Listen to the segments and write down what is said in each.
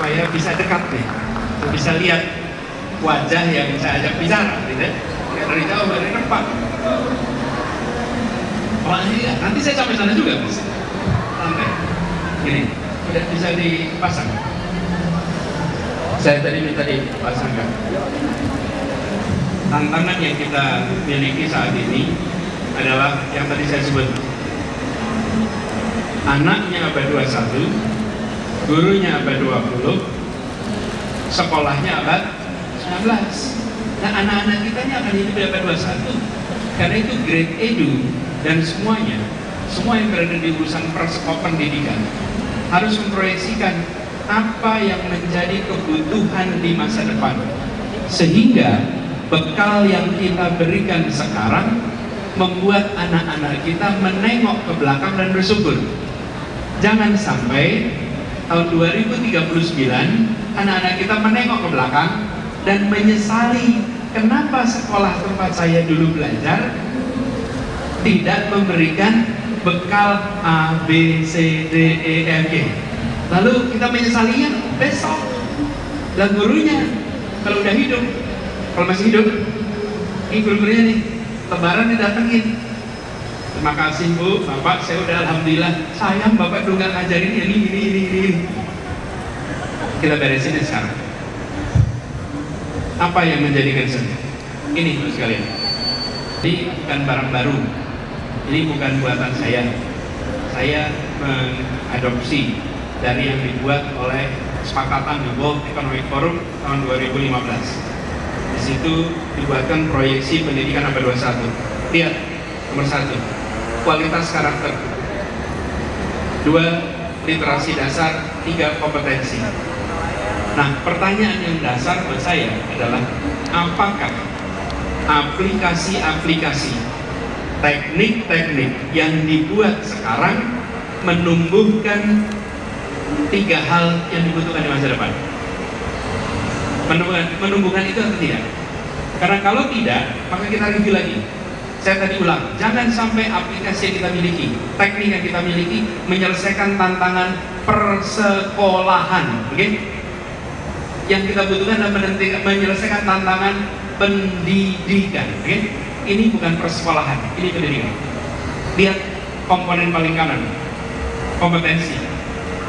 supaya bisa dekat nih, bisa lihat wajah yang saya ajak bicara, gitu ya. Dari jauh, dari depan. Oh iya, nanti saya sampai sana juga, Mas. Santai. Gini, udah bisa dipasang. Saya tadi minta dipasangkan. Tantangan yang kita miliki saat ini adalah yang tadi saya sebut. Anaknya abad 21, gurunya abad 20, sekolahnya abad 19. Nah, anak-anak kita ini akan hidup di abad 21. Karena itu grade edu dan semuanya, semua yang berada di urusan pendidikan harus memproyeksikan apa yang menjadi kebutuhan di masa depan, sehingga bekal yang kita berikan sekarang membuat anak-anak kita menengok ke belakang dan bersyukur. Jangan sampai tahun 2039 anak-anak kita menengok ke belakang dan menyesali kenapa sekolah tempat saya dulu belajar tidak memberikan bekal A, B, C, D, E, F, G. Lalu kita menyesalinya besok. Dan gurunya kalau udah hidup, kalau masih hidup, ini guru-gurunya nih, lebaran didatengin. Terima kasih Bu, Bapak, saya udah alhamdulillah. Sayang Bapak dulu nggak ngajarin ini. Kita beresin sekarang. Apa yang menjadi concern? Ini terus sekalian. Ini bukan barang baru. Ini bukan buatan saya. Saya mengadopsi dari yang dibuat oleh Kesepakatan The World Economic Forum tahun 2015. Di situ dibuatkan proyeksi pendidikan abad 21. Lihat, nomor 1, kualitas karakter. 2, literasi dasar. 3, kompetensi. Nah, pertanyaan yang dasar buat saya adalah apakah aplikasi-aplikasi, teknik-teknik yang dibuat sekarang menumbuhkan 3 hal yang dibutuhkan di masa depan? Menumbuhkan itu atau tidak? Karena kalau tidak, maka kita review lagi. Saya tadi ulang, jangan sampai aplikasi yang kita miliki, teknik yang kita miliki menyelesaikan tantangan persekolahan, oke? Yang kita butuhkan adalah menyelesaikan tantangan pendidikan, oke? Ini bukan persekolahan, ini pendidikan. Lihat komponen paling kanan, kompetensi,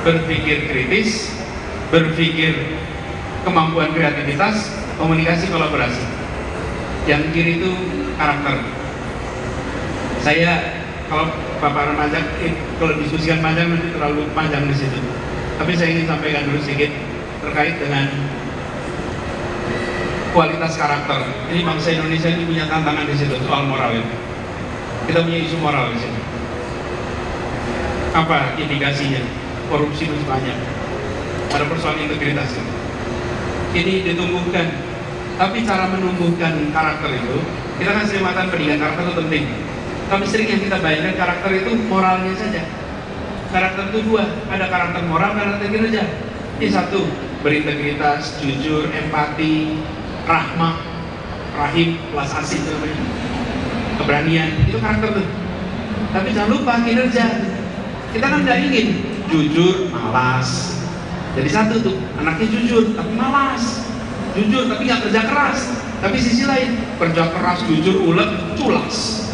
berpikir kritis, berpikir kemampuan kreativitas, komunikasi, kolaborasi. Yang kiri itu karakter. Saya kalau Bapak remaja, kalau diskusikan panjang nanti terlalu panjang di situ. Tapi saya ingin sampaikan dulu sedikit terkait dengan kualitas karakter. Ini bangsa Indonesia ini punya tantangan di situ soal moral itu. Kita punya isu moral di situ. Apa indikasinya? Korupsi masih banyak. Ada persoalan integritas. Ini ditumbuhkan. Tapi cara menumbuhkan karakter itu, kita kan sering mengatakan pendidikan karakter itu penting. Tapi sering yang kita bayangkan karakter itu moralnya saja. Karakter itu 2, ada karakter moral, karakter kinerja. Ini 1, berintegritas, jujur, empati, rahmah, rahim, welas asih, keberanian, itu karakter tuh. Tapi jangan lupa kinerja. Kita kan nggak ingin jujur, malas. Jadi 1 tuh, anaknya jujur tapi malas, jujur tapi nggak kerja keras. Tapi sisi lain, kerja keras, jujur, ulet, culas.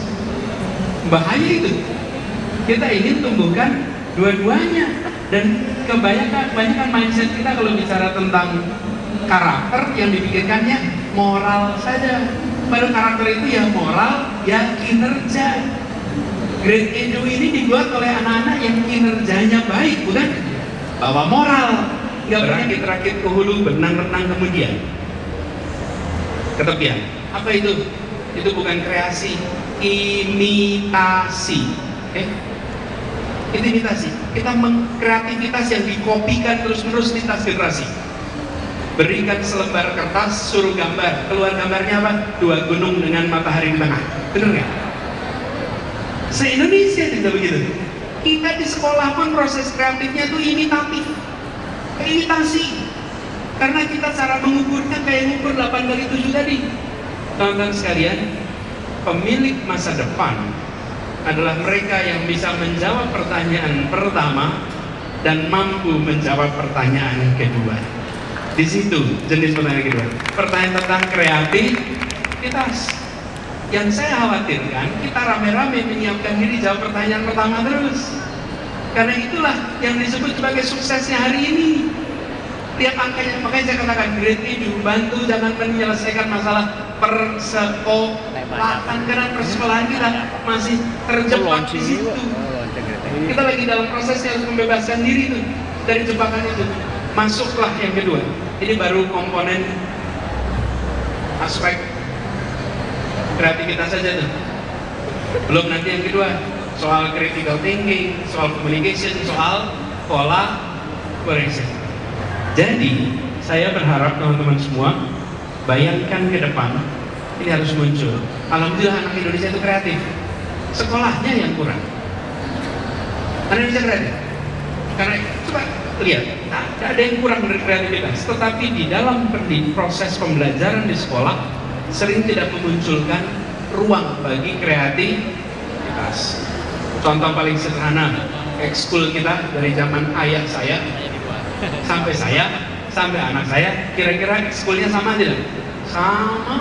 Bahaya itu. Kita ingin tumbuhkan dua-duanya. Dan kebanyakan mindset kita kalau bicara tentang karakter yang dipikirkannya moral saja. Padahal karakter itu ya moral, ya kinerja. Grade edu ini dibuat oleh anak-anak yang kinerjanya baik, bukan bawa moral. Nggak berakit-rakit ke hulu, benang-benang kemudian ke tepian. Apa itu? Itu bukan kreasi, imitasi. Itu imitasi. Kita kreativitas yang dikopikan terus-menerus lintas generasi. Berikan selembar kertas, suruh gambar. Keluar gambarnya apa? 2 gunung dengan matahari di tengah. Bener nggak? Se-Indonesia tidak begitu. Kita di sekolah pun proses kreatifnya itu imitatif. Imitasi. Karena kita cara mengukurnya kayak ngukur 8x7 tadi. Teman-teman sekalian, pemilik masa depan adalah mereka yang bisa menjawab pertanyaan pertama, dan mampu menjawab pertanyaan kedua. Di situ jenis pertanyaan kedua, pertanyaan tentang kreativitas. Yang saya khawatirkan, kita rame-rame menyiapkan diri jawab pertanyaan pertama terus. Karena itulah yang disebut sebagai suksesnya hari ini. Lihat angkanya, makanya saya katakan grade itu bantu jangan menyelesaikan masalah persekolahan, karena persekolahan kita masih terjebak di situ. Kita lagi dalam prosesnya harus membebaskan diri tuh dari jebakan itu. Masuklah yang kedua. Ini baru komponen aspek kreativitas saja tuh. Belum nanti yang kedua, soal critical thinking, soal communication, soal collaboration. Jadi saya berharap teman-teman semua bayangkan ke depan ini harus muncul. Alhamdulillah anak Indonesia itu kreatif. Sekolahnya yang kurang. Anak Indonesia kreatif. Karena coba lihat, tidak ada yang kurang dari kreativitas. Tetapi di dalam proses pembelajaran di sekolah sering tidak memunculkan ruang bagi kreativitas. Contoh paling sederhana, ekskul kita dari zaman ayah saya sampai saya, sampai anak saya, kira-kira ekskulnya sama tidak? Sama,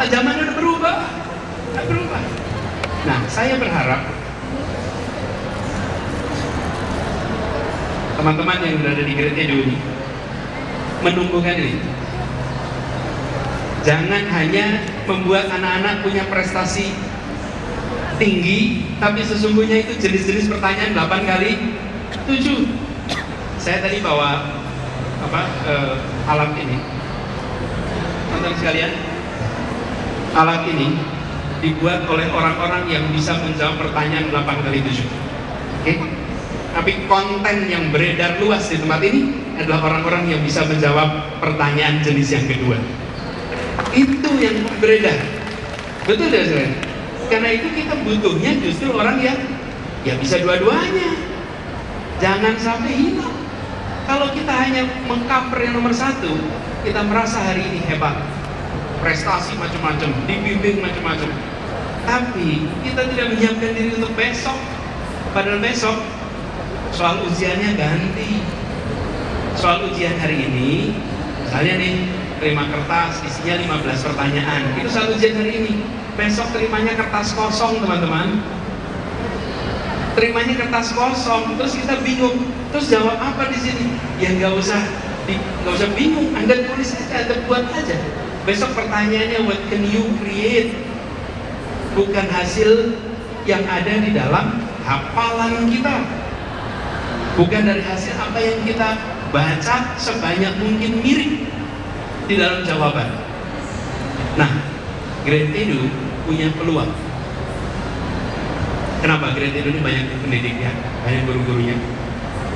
zamannya udah berubah. Nah, saya berharap teman-teman yang berada di grade edu ini menumbuhkan ini. Jangan hanya membuat anak-anak punya prestasi tinggi, tapi sesungguhnya itu jenis-jenis pertanyaan 8 kali 7. Saya tadi bawa alat ini, teman-teman sekalian. Alat ini dibuat oleh orang-orang yang bisa menjawab pertanyaan 8 kali 7. Oke? Tapi konten yang beredar luas di tempat ini adalah orang-orang yang bisa menjawab pertanyaan jenis yang kedua. Itu yang beredar. Betul tidak, saudara? Karena itu kita butuhnya justru orang yang bisa dua-duanya. Jangan sampai hilang. Kalau kita hanya mengcover yang nomor 1, kita merasa hari ini hebat, prestasi macam-macam, dibimbing macam-macam. Tapi kita tidak menyiapkan diri untuk besok. Padahal besok soal ujiannya ganti. Soal ujian hari ini, misalnya nih, terima kertas isinya 15 pertanyaan. Itu soal ujian hari ini. Besok terimanya kertas kosong, teman-teman. Terimanya kertas kosong, terus kita bingung. Terus jawab apa di sini? Ya nggak usah bingung. Anda tulis aja, Anda buat aja. Besok pertanyaannya, what can you create? Bukan hasil yang ada di dalam hafalan kita. Bukan dari hasil apa yang kita baca sebanyak mungkin mirip di dalam jawaban. Nah, grade edu punya peluang. Kenapa grade edu ini banyak pendidiknya, banyak guru-gurunya?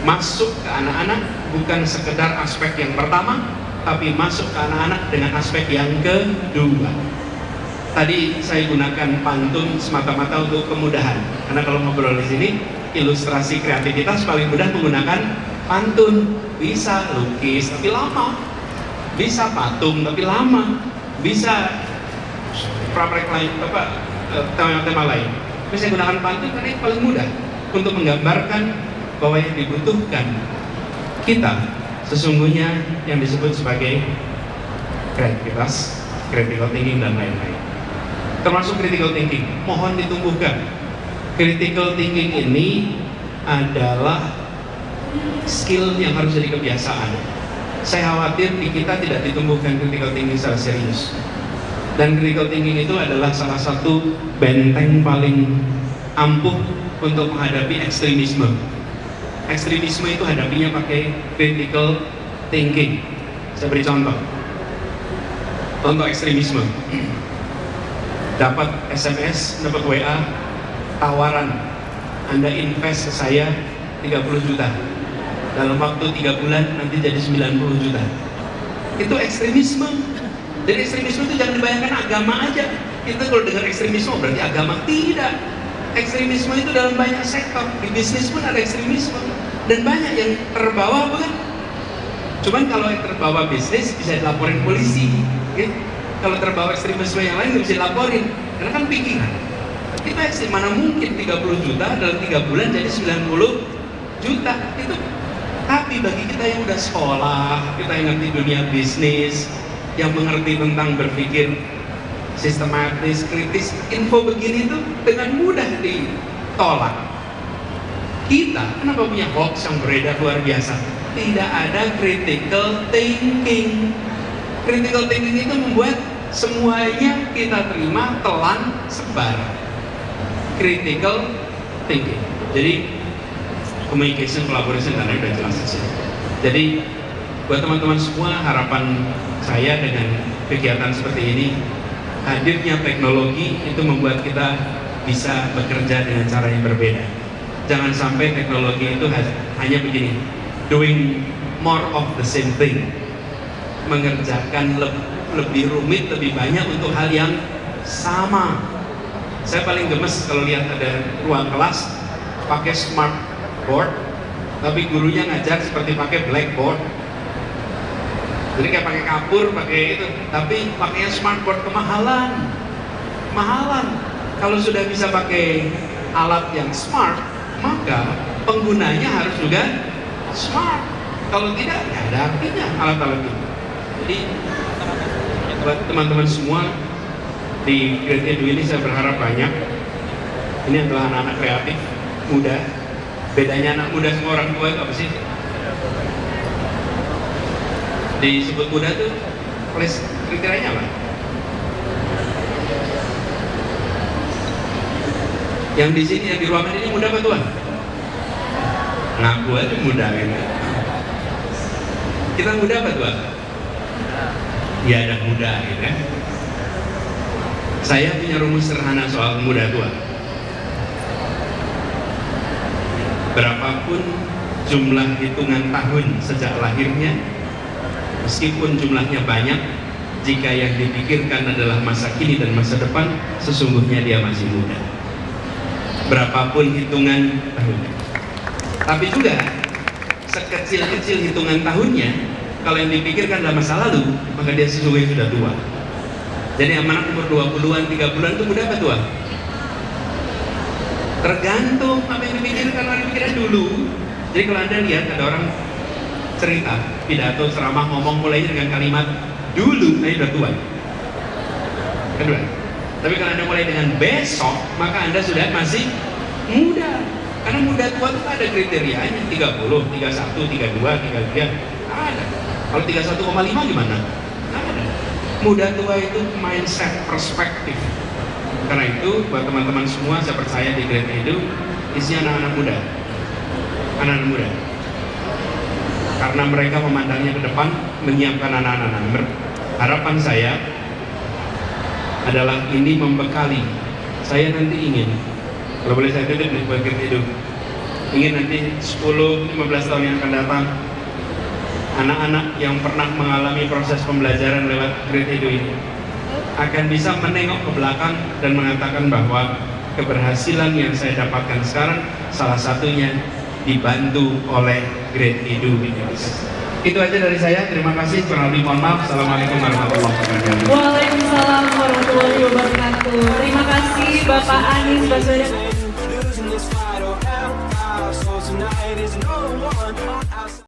Masuk ke anak-anak bukan sekedar aspek yang pertama, tapi masuk ke anak-anak dengan aspek yang kedua. Tadi saya gunakan pantun semata-mata untuk kemudahan, karena kalau ngobrol di sini ilustrasi kreativitas paling mudah menggunakan pantun. Bisa lukis tapi lama, bisa patung tapi lama, bisa praprek lain, tema-tema lain. Tapi saya gunakan pantun karena ini paling mudah untuk menggambarkan bahwa yang dibutuhkan kita sesungguhnya yang disebut sebagai kreativitas, critical thinking dan lain-lain. Termasuk critical thinking, mohon ditumbuhkan. Critical thinking ini adalah skill yang harus jadi kebiasaan. Saya khawatir di kita tidak ditumbuhkan critical thinking secara serius. Dan critical thinking itu adalah salah satu benteng paling ampuh untuk menghadapi ekstremisme. Ekstremisme itu hadapinya pakai critical thinking. Saya beri contoh. Contoh ekstremisme. Dapat SMS, dapat WA, tawaran, Anda invest ke saya 30 juta. Dalam waktu 3 bulan nanti jadi 90 juta. Itu ekstremisme. Jadi ekstremisme itu jangan dibayangkan agama aja. Kita kalau dengar ekstremisme berarti agama. Tidak. Ekstremisme itu dalam banyak sektor. Di bisnis pun ada ekstremisme. Dan banyak yang terbawa, bukan? Cuman kalau yang terbawa bisnis bisa dilaporin polisi, gitu. Kalau terbawa ekstremisme yang lain nggak bisa dilaporin, karena kan pikiran. Kita ekstrim, mana mungkin 30 juta dalam 3 bulan jadi 90 juta itu. Tapi bagi kita yang udah sekolah, kita yang ngerti dunia bisnis, yang mengerti tentang berpikir sistematis, kritis, info begini itu dengan mudah ditolak. Kita kenapa punya hoax yang beredar luar biasa? Tidak ada critical thinking. Critical thinking itu membuat semuanya kita terima, telan, sebar. Critical thinking. Jadi communication, collaboration, dan udah jelas di sini. Jadi buat teman-teman semua, harapan saya dengan kegiatan seperti ini, hadirnya teknologi itu membuat kita bisa bekerja dengan cara yang berbeda. Jangan sampai teknologi itu hanya begini, doing more of the same thing, mengerjakan lebih rumit, lebih banyak untuk hal yang sama. Saya paling gemes kalau lihat ada ruang kelas pakai smart board, tapi gurunya ngajar seperti pakai blackboard. Jadi kayak pakai kapur, pakai itu, tapi pakainya smartboard, kemahalan. Kalau sudah bisa pakai alat yang smart, maka penggunanya harus juga smart. Kalau tidak, ya ada artinya alat-alat itu. Jadi buat teman-teman semua di Great Edu ini saya berharap banyak. Ini adalah anak-anak kreatif, muda. Bedanya anak muda sama orang tua itu apa sih? Disebut muda tuh kriterianya apa? Yang di sini, yang di ruangan ini muda apa tua? Ngaku aja muda kan? Kita muda apa tua? Ya ada muda gitu kan? Saya punya rumus sederhana soal muda tua. Berapapun jumlah hitungan tahun sejak lahirnya, meskipun jumlahnya banyak, jika yang dipikirkan adalah masa kini dan masa depan, sesungguhnya dia masih muda. Berapapun hitungan tahunnya. Tapi juga, sekecil-kecil hitungan tahunnya, kalau yang dipikirkan adalah masa lalu, maka dia sesungguhnya sudah tua. Jadi anak umur 20-an, 30-an itu muda apa tua? Tergantung apa yang dipikirkan, orang dipikirkan dulu. Jadi kalau Anda lihat ada orang cerita, pidato, ceramah, ngomong mulainya dengan kalimat dulu, nah sudah tua. Kedua. Tapi kalau Anda mulai dengan besok, maka Anda sudah masih muda. Karena muda tua itu ada kriterianya, 30, 31, 32, 33, ada. Kalau 31,5 gimana? Ada. Muda tua itu mindset, perspektif. Karena itu buat teman-teman semua, saya percaya di Great Edu isinya anak-anak muda. Anak-anak muda. Karena mereka memandangnya ke depan, menyiapkan anak-anak. Harapan saya adalah ini membekali. Saya nanti ingin, kalau boleh saya titip nih buat Great Edu, ingin nanti 10-15 tahun yang akan datang, anak-anak yang pernah mengalami proses pembelajaran lewat Great Edu ini akan bisa menengok ke belakang dan mengatakan bahwa keberhasilan yang saya dapatkan sekarang salah satunya dibantu oleh Great Edu Indonesia. Itu aja dari saya, terima kasih, kurang lebih mohon maaf. Assalamualaikum warahmatullahi wabarakatuh. Waalaikumsalam warahmatullahi wabarakatuh. Terima kasih Bapak Anies Baswedan.